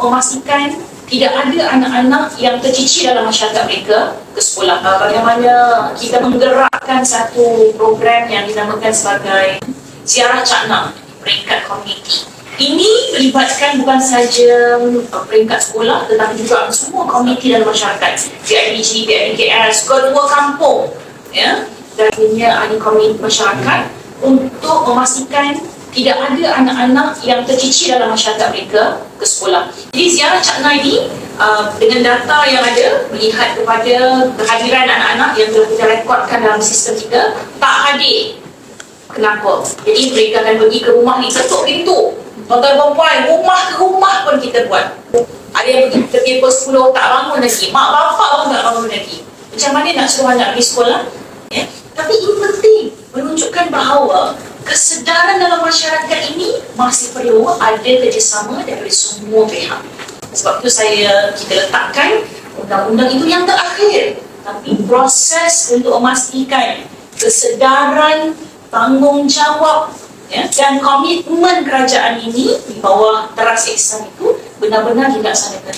memastikan tidak ada anak-anak yang tercicir dalam masyarakat mereka ke sekolah. Bagaimana kita menggerakkan satu program yang dinamakan sebagai Ziarah Cakna peringkat komuniti. Ini melibatkan bukan sahaja peringkat sekolah tetapi juga semua komuniti dalam masyarakat. PIBG, PIBKS, ketua kampung, ya, dan ahli komuniti masyarakat untuk memastikan tidak ada anak-anak yang tercicir dalam masyarakat mereka ke sekolah. Jadi Ziarah Cakna ini dengan data yang ada melihat kepada kehadiran anak-anak yang telah kita rekodkan dalam sistem kita tak hadir. Kenapa? Jadi mereka akan pergi ke rumah ni, ketuk pintu. Tuan-tuan perempuan, rumah ke rumah pun kita buat. Ada yang pergi ke pukul 10 tak bangun lagi. Mak bapak pun tak bangun lagi. Macam mana nak suruh anak pergi sekolah? Ya? Tapi ini penting menunjukkan bahawa kesedaran dalam masyarakat ini masih perlu ada kerjasama daripada semua pihak. Sebab itu kita letakkan undang-undang itu yang terakhir. Tapi proses untuk memastikan kesedaran, tanggungjawab, ya, dan komitmen kerajaan ini di bawah teras ihsan itu benar-benar dilaksanakan.